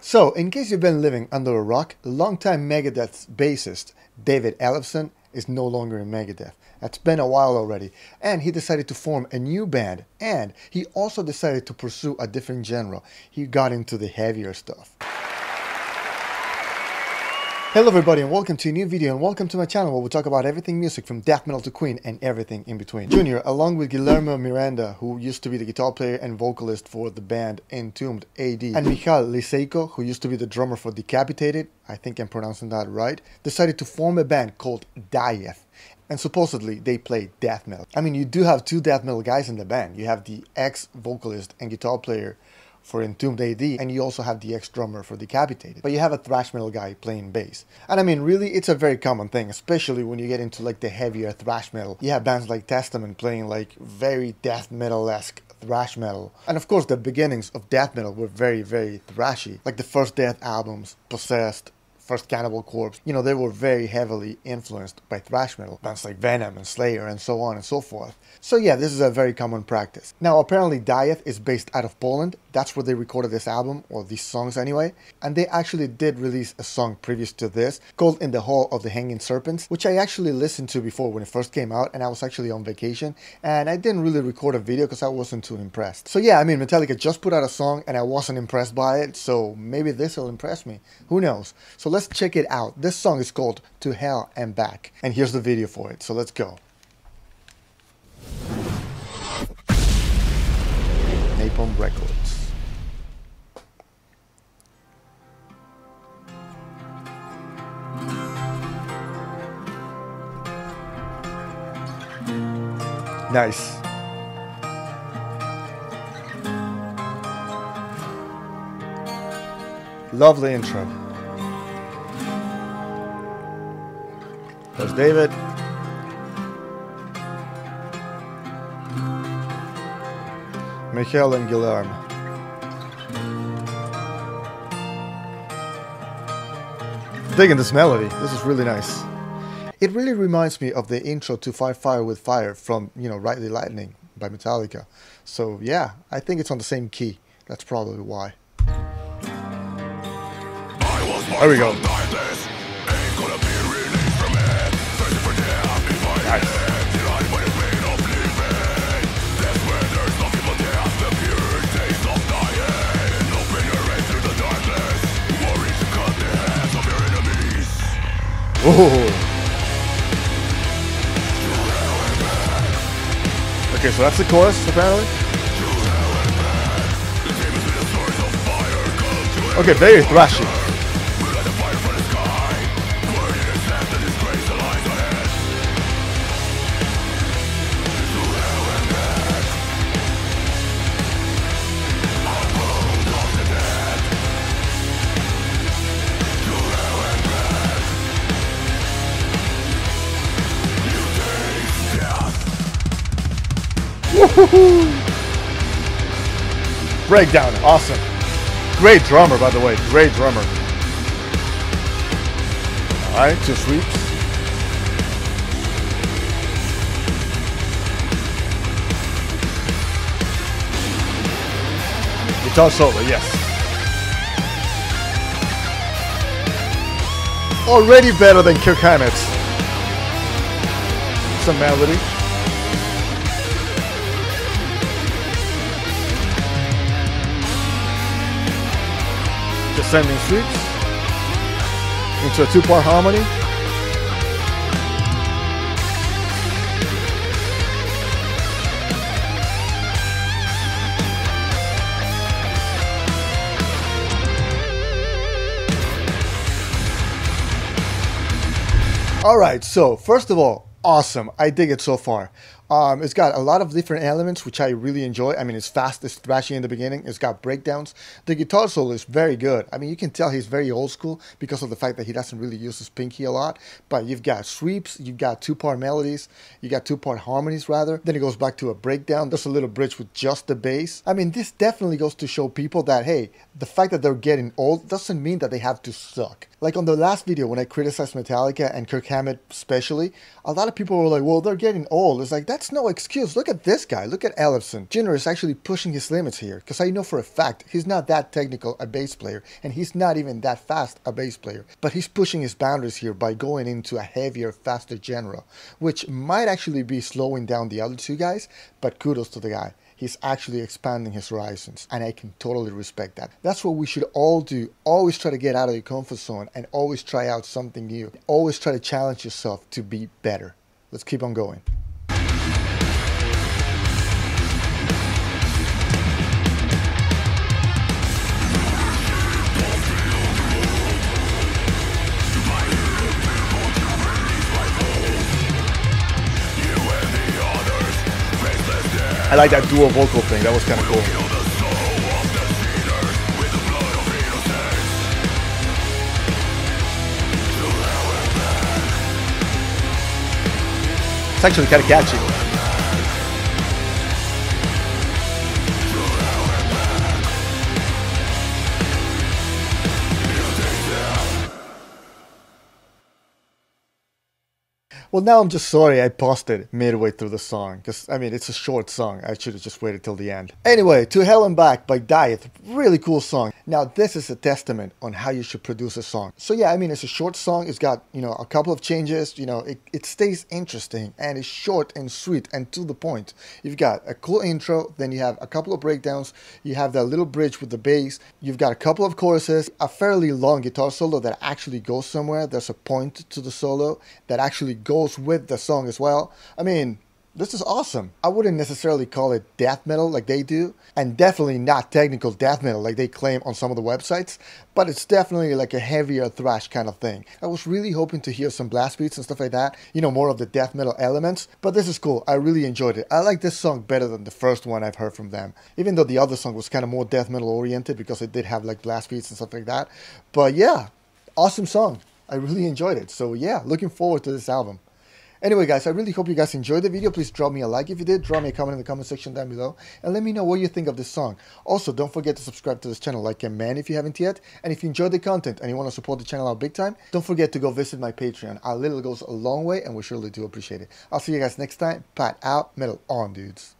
So, in case you've been living under a rock, longtime Megadeth's bassist, David ELLEFSON, is no longer in Megadeth. That's been a while already, and he decided to form a new band, and he also decided to pursue a different genre. He got into the heavier stuff. Hello everybody and welcome to a new video and welcome to my channel where we talk about everything music from death metal to Queen and everything in between. Junior, along with Guillermo Miranda, who used to be the guitar player and vocalist for the band Entombed AD, and Michal Lisejko, who used to be the drummer for Decapitated, I think I'm pronouncing that right, decided to form a band called DIETH. And supposedly they play death metal. I mean, you do have two death metal guys in the band. You have the ex-vocalist and guitar player for Entombed AD, and you also have the ex-drummer for Decapitated. But you have a thrash metal guy playing bass. And I mean, really, it's a very common thing, especially when you get into like the heavier thrash metal. You have bands like Testament playing like very death metal-esque thrash metal. And of course, the beginnings of death metal were very, very thrashy. Like the first Death albums, Possessed, first Cannibal Corpse, you know, they were very heavily influenced by thrash metal. Bands like Venom and Slayer and so on and so forth. So yeah, this is a very common practice. Now apparently DIETH is based out of Poland. That's where they recorded this album, or these songs anyway. And they actually did release a song previous to this called In the Hall of the Hanging Serpents, which I actually listened to before when it first came out, and I was actually on vacation and I didn't really record a video because I wasn't too impressed. So yeah, I mean, Metallica just put out a song and I wasn't impressed by it, so maybe this will impress me. Who knows? So let's check it out. This song is called To Hell and Back, and here's the video for it, so let's go. Napalm Records. Nice. Lovely intro. There's David. Michal and Guillermo. Digging this melody. This is really nice. It really reminds me of the intro to Fight Fire with Fire from, you know, Rightly Lightning by Metallica. So yeah, I think it's on the same key. That's probably why. There we go. Nice. Oh. Okay, so that's the chorus, apparently. Okay, very thrashy. Breakdown, awesome. Great drummer, by the way, great drummer. Alright, two sweeps. Guitar solo, yes. Already better than Kirk Hammett's. Some melody. Descending sweeps into a two-part harmony. Alright, so first of all, awesome. I dig it so far. It's got a lot of different elements, which I really enjoy. I mean, it's fast, it's thrashy in the beginning. It's got breakdowns. The guitar solo is very good. I mean, you can tell he's very old school because of the fact that he doesn't really use his pinky a lot. But you've got sweeps, you've got two-part melodies, you got two-part harmonies, rather. Then it goes back to a breakdown. There's a little bridge with just the bass. I mean, this definitely goes to show people that, hey, the fact that they're getting old doesn't mean that they have to suck. Like on the last video when I criticized Metallica and Kirk Hammett especially, a lot of people were like, well, they're getting old. It's like, that that's no excuse. Look at this guy. Look at ELLEFSON. Junior is actually pushing his limits here, because I know for a fact he's not that technical a bass player, and he's not even that fast a bass player. But he's pushing his boundaries here by going into a heavier, faster genre, which might actually be slowing down the other two guys, but kudos to the guy. He's actually expanding his horizons, and I can totally respect that. That's what we should all do. Always try to get out of your comfort zone and always try out something new. Always try to challenge yourself to be better. Let's keep on going. I like that dual vocal thing, that was kind of cool. It's actually kind of catchy. Well, now I'm just sorry I paused it midway through the song, because, I mean, it's a short song. I should have just waited till the end. Anyway, To Hell and Back by DIETH. Really cool song. Now, this is a testament on how you should produce a song. So yeah, I mean, it's a short song. It's got, you know, a couple of changes. You know, it stays interesting, and it's short and sweet and to the point. You've got a cool intro, then you have a couple of breakdowns. You have that little bridge with the bass. You've got a couple of choruses, a fairly long guitar solo that actually goes somewhere. There's a point to the solo that actually goes with the song as well. I mean, this is awesome. I wouldn't necessarily call it death metal like they do, and definitely not technical death metal like they claim on some of the websites, but it's definitely like a heavier thrash kind of thing. I was really hoping to hear some blast beats and stuff like that, you know, more of the death metal elements, but this is cool. I really enjoyed it. I like this song better than the first one I've heard from them, even though the other song was kind of more death metal oriented because it did have like blast beats and stuff like that. But yeah, awesome song. I really enjoyed it. So yeah, looking forward to this album. Anyway guys, I really hope you guys enjoyed the video. Please drop me a like if you did. Drop me a comment in the comment section down below. And let me know what you think of this song. Also, don't forget to subscribe to this channel like a man if you haven't yet. And if you enjoyed the content and you want to support the channel out big time, don't forget to go visit my Patreon. A little goes a long way and we surely do appreciate it. I'll see you guys next time. Pat out, metal on, dudes.